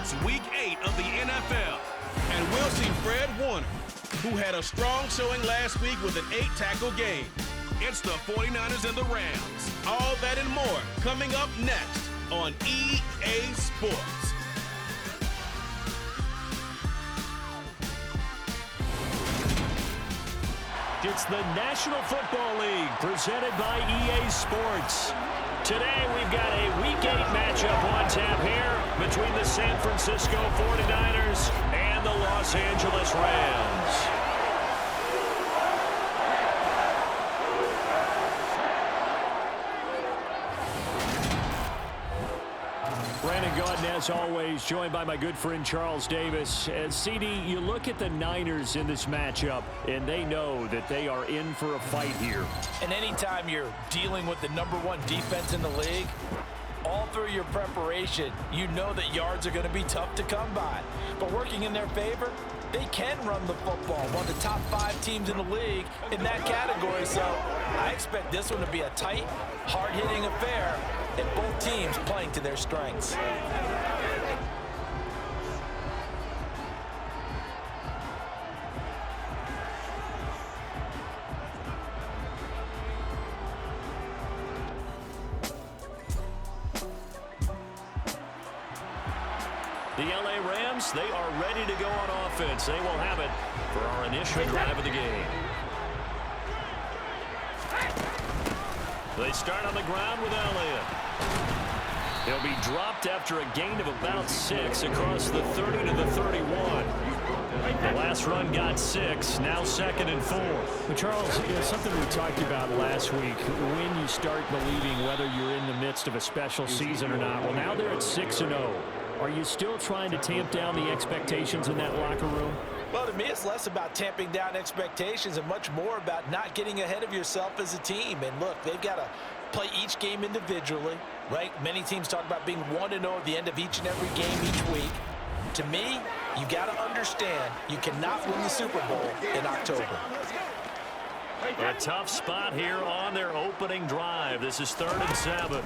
It's Week 8 of the NFL, and we'll see Fred Warner, who had a strong showing last week with an 8-tackle game. It's the 49ers and the Rams. All that and more coming up next on EA Sports. It's the National Football League presented by EA Sports. Today we've got a Week 8 matchup on tap here between the San Francisco 49ers and the Los Angeles Rams. As always, joined by my good friend Charles Davis. As CD, you look at the Niners in this matchup, and they know that they are in for a fight here. And anytime you're dealing with the #1 defense in the league, all through your preparation, you know that yards are going to be tough to come by. But working in their favor, they can run the football. One of the top 5 teams in the league in that category. So I expect this one to be a tight, hard-hitting affair, and both teams playing to their strengths. The LA Rams, they are ready to go on offense. They will have it for our initial drive of the game. They start on the ground with Elliott. He'll be dropped after a gain of about 6 across the 30 to the 31. The last run got 6, now 2nd and 4. Well, Charles, something we talked about last week, when you start believing whether you're in the midst of a special season or not. Well, now they're at 6-0. Are you still trying to tamp down the expectations in that locker room? Well, to me, it's less about tamping down expectations and much more about not getting ahead of yourself as a team. And look, they've got to play each game individually, right? Many teams talk about being 1-0 at the end of each and every game each week. To me, you got to understand you cannot win the Super Bowl in October. A tough spot here on their opening drive. This is 3rd and 7.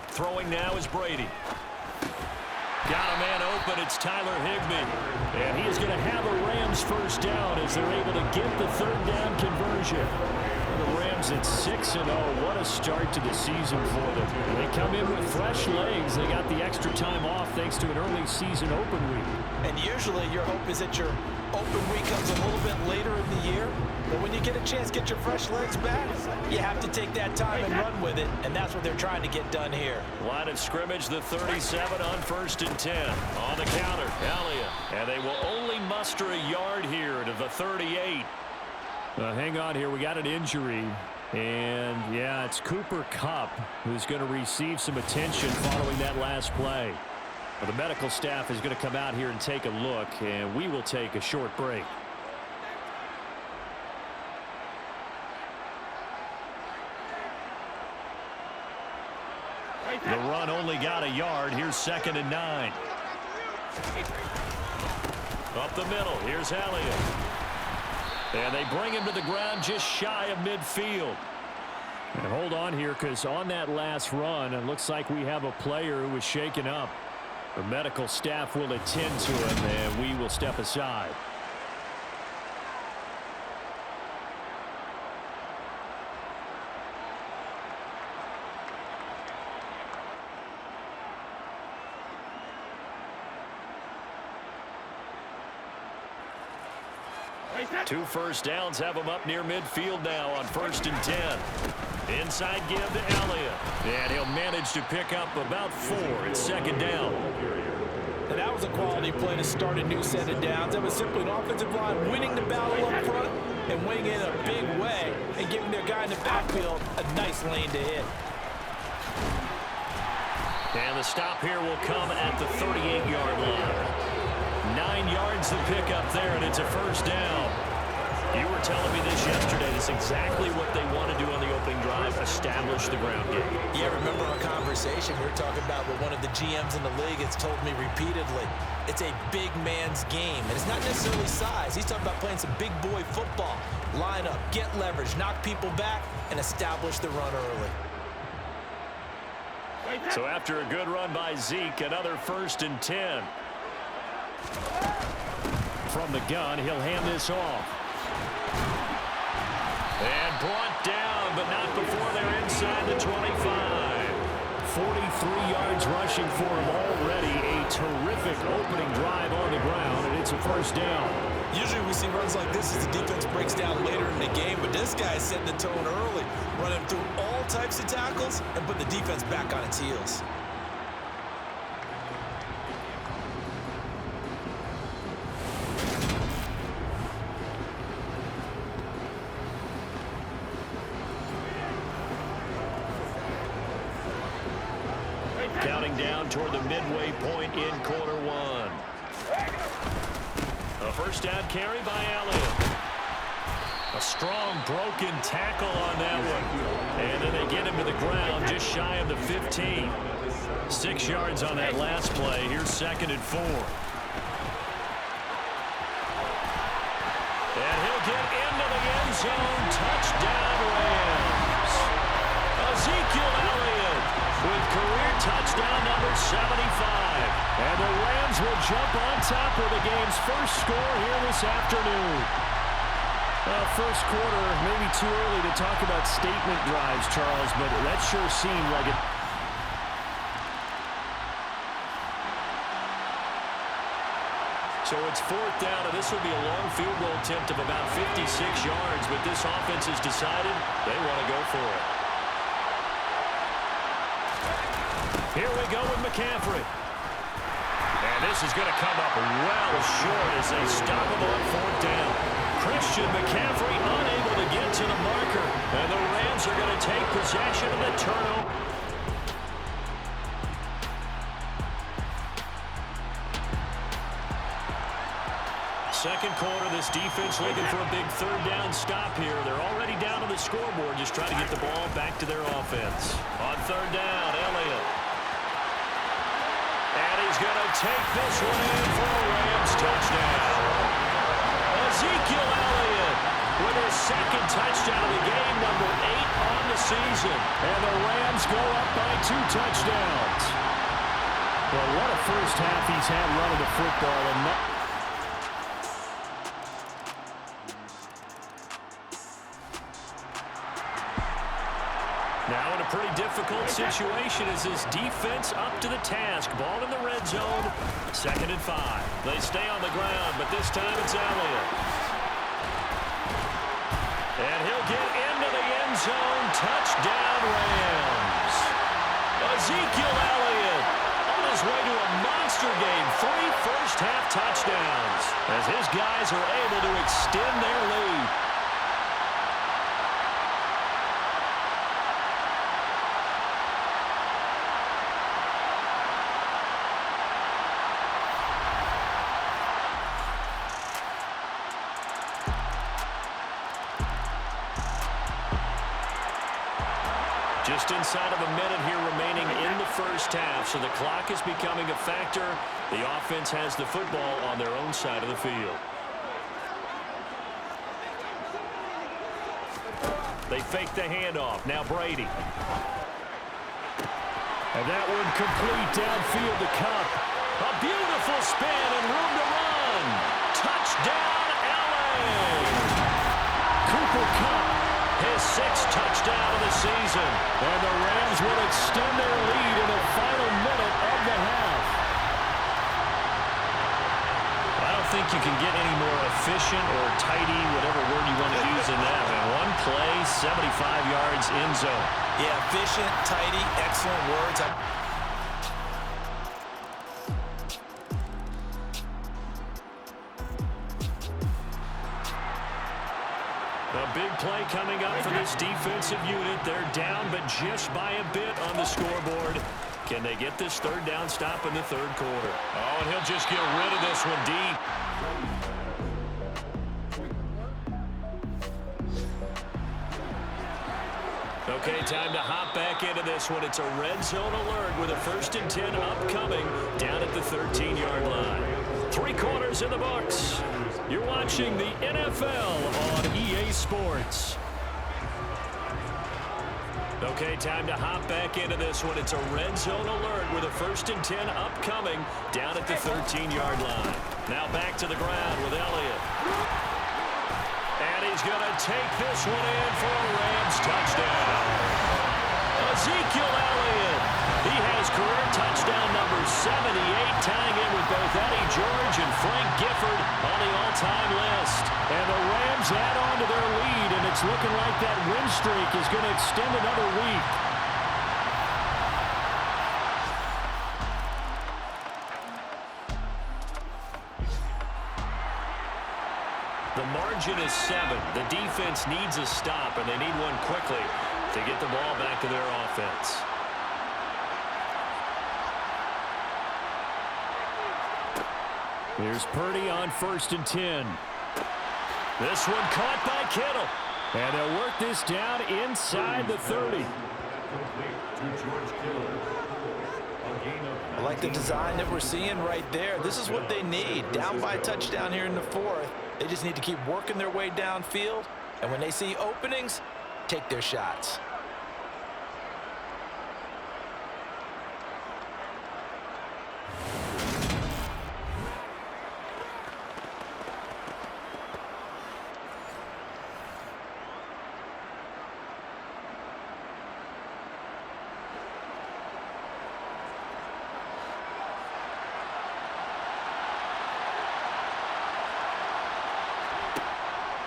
Throwing now is Brady. Got a man open. It's Tyler Higbee. And he is going to have a Rams first down as they're able to get the 3rd down conversion. The Rams at 6-0. What a start to the season for them. They come in with fresh legs. They got the extra time off thanks to an early season open week. And usually your hope is that your open week comes a little bit later in the year. But when you get a chance to get your fresh legs back, you have to take that time and run with it. And that's what they're trying to get done here. Line of scrimmage, the 37 on 1st and 10. On the counter, Elliott. And they will only muster a yard here to the 38. Hang on here. We got an injury. And, yeah, it's Cooper Kupp who's going to receive some attention following that last play. Well, the medical staff is going to come out here and take a look, and we will take a short break. The run only got a yard. Here's 2nd and 9. Up the middle. Here's Elliott. And they bring him to the ground just shy of midfield. And hold on here, because on that last run, it looks like we have a player who was shaken up. The medical staff will attend to him, and we will step aside. Two first downs have him up near midfield now on 1st and 10. Inside give to Elliott. And he'll manage to pick up about 4 at 2nd down. And that was a quality play to start a new set of downs. That was simply an offensive line winning the battle up front and winning in a big way and giving their guy in the backfield a nice lane to hit. And the stop here will come at the 38-yard line. 9 yards to pick up there, and it's a first down. You were telling me this yesterday. That's exactly what they want to do on the opening drive, establish the ground game. Yeah, remember our conversation? We were talking about what one of the GMs in the league has told me repeatedly. It's a big man's game, and it's not necessarily size. He's talking about playing some big boy football. Line up, get leverage, knock people back, and establish the run early. So after a good run by Zeke, another 1st and 10. From the gun, he'll hand this off. And brought down, but not before they're inside the 25. 43 yards rushing for him already. A terrific opening drive on the ground, and it's a first down. Usually we see runs like this as the defense breaks down later in the game, but this guy's setting the tone early, running through all types of tackles and putting the defense back on its heels. Counting down toward the midway point in quarter one. A first down carry by Elliott. A strong broken tackle on that one. And then they get him to the ground just shy of the 15. 6 yards on that last play. Here's 2nd and 4. And he'll get into the end zone. Touchdown Rams. Ezekiel Elliott with career touchdown number 75. And the Rams will jump on top of the game's first score here this afternoon. First quarter, maybe too early to talk about statement drives, Charles, but that sure seemed like it. So it's 4th down, and this will be a long field goal attempt of about 56 yards, but this offense has decided they want to go for it. Here we go with McCaffrey. And this is going to come up well short as they stop him on 4th down. Christian McCaffrey unable to get to the marker. And the Rams are going to take possession of the turnover. Second quarter, this defense looking for a big 3rd down stop here. They're already down on the scoreboard, just trying to get the ball back to their offense. On 3rd down, Elliott. And he's going to take this one in for a Rams touchdown. Ezekiel Elliott with his 2nd touchdown of the game, number 8 on the season. And the Rams go up by 2 touchdowns. Well, what a first half he's had running the football. And now in a pretty difficult situation as this defense up to the task. Ball in the red zone. 2nd and 5. They stay on the ground, but this time it's Elliott. And he'll get into the end zone. Touchdown Rams. Ezekiel Elliott on his way to a monster game. 3 first-half touchdowns as his guys are able to extend their lead. Just inside of a minute here remaining in the first half, so the clock is becoming a factor. The offense has the football on their own side of the field. They fake the handoff. Now Brady. And that one complete downfield to Cup. A beautiful spin and room to run. Touchdown, LA. Cooper Cup. His 6th touchdown of the season. And the Rams will extend their lead in the final minute of the half. I don't think you can get any more efficient or tidy, whatever word you want to use in that. And one play, 75 yards in zone. Yeah, efficient, tidy, excellent words. A big play coming up for this defensive unit. They're down, but just by a bit on the scoreboard. Can they get this 3rd down stop in the 3rd quarter? Oh, and he'll just get rid of this one deep. Okay, time to hop back into this one. It's a red zone alert with a 1st and 10 upcoming down at the 13-yard line. 3 quarters in the books. You're watching the NFL on EA Sports. Okay, time to hop back into this one. It's a red zone alert with a 1st and 10 upcoming down at the 13-yard line. Now back to the ground with Elliott. And he's going to take this one in for a Rams touchdown. Ezekiel Elliott. He has career touchdown number 78, tying in with both Eddie George and Frank Gifford on the all-time list. And the Rams add on to their lead, and it's looking like that win streak is going to extend another week. The margin is 7. The defense needs a stop, and they need one quickly to get the ball back to their offense. Here's Purdy on 1st and 10. This one caught by Kittle. And they'll work this down inside the 30. I like the design that we're seeing right there. This is what they need. Down by a touchdown here in the 4th. They just need to keep working their way downfield. And when they see openings, take their shots.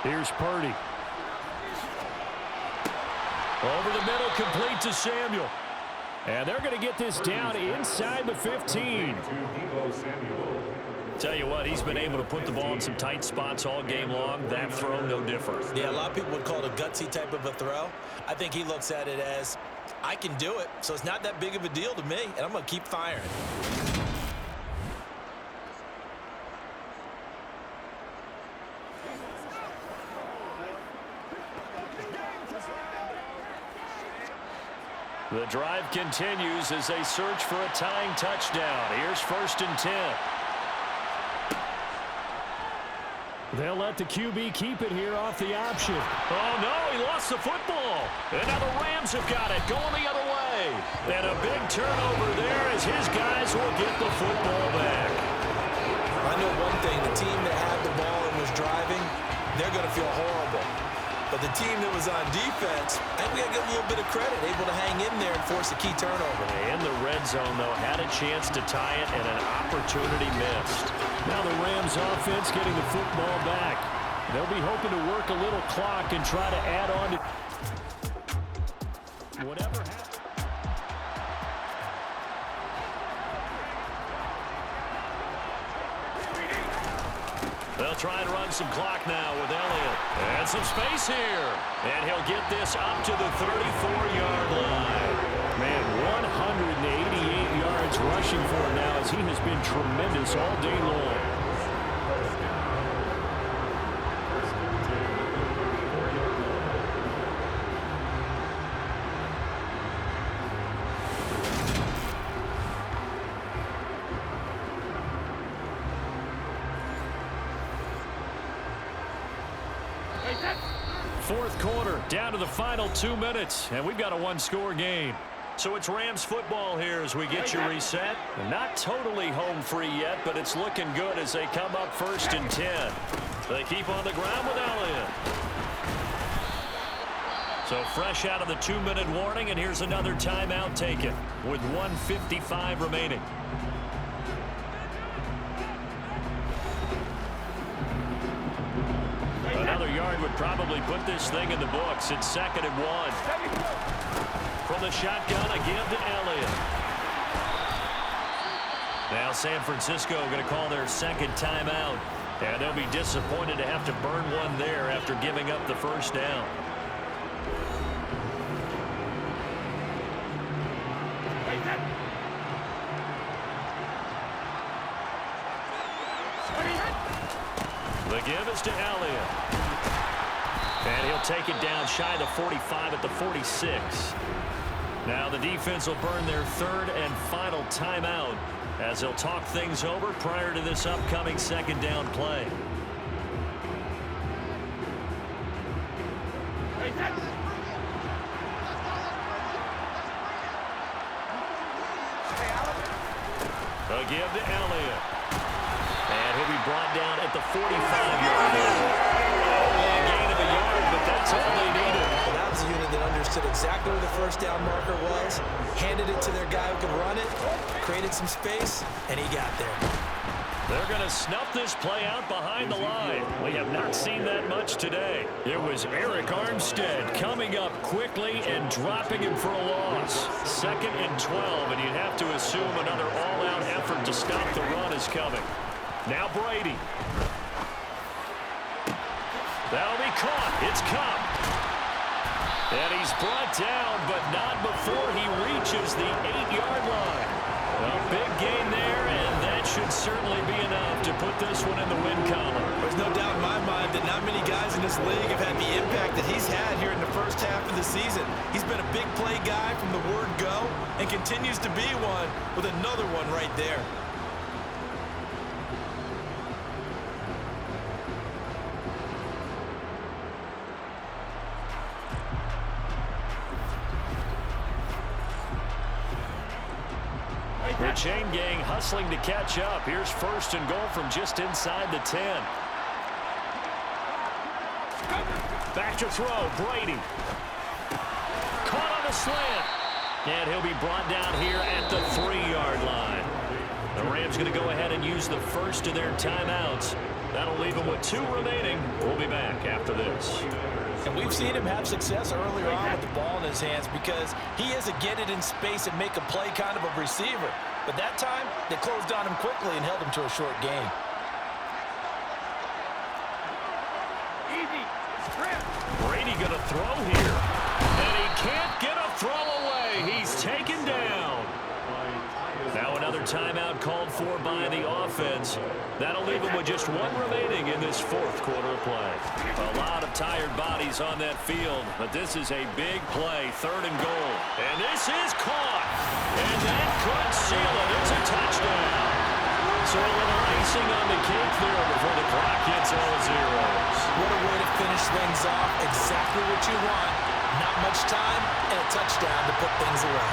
Here's Purdy. Over the middle, complete to Samuel. And they're going to get this down inside the 15. Tell you what, he's been able to put the ball in some tight spots all game long. That throw, no different. Yeah, a lot of people would call it a gutsy type of a throw. I think he looks at it as, I can do it, so it's not that big of a deal to me, and I'm going to keep firing. The drive continues as they search for a tying touchdown. Here's 1st and 10. They'll let the QB keep it here off the option. Oh, no, he lost the football. And now the Rams have got it, going the other way. And a big turnover there as his guys will get the football back. I know one thing, the team that had the ball and was driving, they're going to feel horrible. But the team that was on defense, I think we got to give a little bit of credit, able to hang in there and force a key turnover. In the red zone, though, had a chance to tie it and an opportunity missed. Now the Rams offense getting the football back. They'll be hoping to work a little clock and try to add on to whatever happens. They'll try and run some clock now with Elliott. And some space here. And he'll get this up to the 34-yard line. Man, 188 yards rushing for him now as he has been tremendous all day long. Fourth quarter, down to the final 2 minutes, and we've got a one-score game. So it's Rams football here as we get you reset. Not totally home free yet, but it's looking good as they come up 1st and 10. They keep on the ground with Elliott. So fresh out of the 2-minute warning, and here's another timeout taken with 1:55 remaining. Another yard would probably put this thing in the books. It's 2nd and 1. From the shotgun, a give to Elliott. Now San Francisco going to call their 2nd timeout. And they'll be disappointed to have to burn one there after giving up the 1st down. The give is to Elliott. And he'll take it down shy of the 45 at the 46. Now the defense will burn their 3rd and final timeout as they'll talk things over prior to this upcoming 2nd down play. A give to Elliott. And he'll be brought down at the 45-yard line. Only a gain of a yard, but that's all they needed. Well, that was a unit that understood exactly where the first down marker was, handed it to their guy who could run it, created some space, and he got there. They're going to snuff this play out behind the line. We have not seen that much today. It was Eric Armstead coming up quickly and dropping him for a loss. 2nd and 12, and you'd have to assume another all-out effort to stop the run is coming. Now Brady. That'll be caught. It's Cup. And he's brought down, but not before he reaches the 8-yard line. A big gain there, and that should certainly be enough to put this one in the win column. There's no doubt in my mind that not many guys in this league have had the impact that he's had here in the first half of the season. He's been a big play guy from the word go and continues to be one with another one right there. The chain gang hustling to catch up. Here's 1st and goal from just inside the 10. Back to throw, Brady. Caught on the slant. And he'll be brought down here at the 3-yard line. The Rams going to go ahead and use the first of their timeouts. That'll leave them with 2 remaining. We'll be back after this. And we've seen him have success earlier on with the ball in his hands because he has a get it in space and make a play kind of a receiver. But that time, they closed on him quickly and held him to a short gain. Brady going to throw here. And he can't get a throw away. He's taken down. Now another timeout called for by the offense. That'll leave them with just 1 remaining in this 4th quarter of play. A lot of tired bodies on that field, but this is a big play, 3rd and goal. And this is caught. And that could seal it. It's a touchdown. So a little icing on the cake there before the clock hits all zeros. What a way to finish things off. Exactly what you want. Not much time and a touchdown to put things away.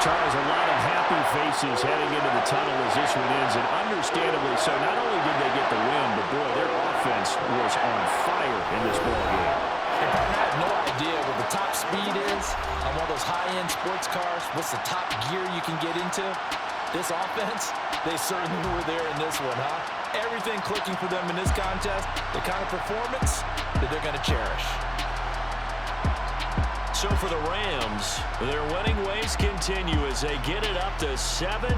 Charles, a lot of happy faces heading into the tunnel as this one ends, and understandably so. Not only did they get the win, but boy, their offense was on fire in this ball game. I have no idea what the top speed is on one of those high-end sports cars. What's the top gear you can get into? This offense, they certainly were there in this one, huh? Everything clicking for them in this contest, the kind of performance that they're going to cherish. So for the Rams, their winning ways continue as they get it up to 7-0.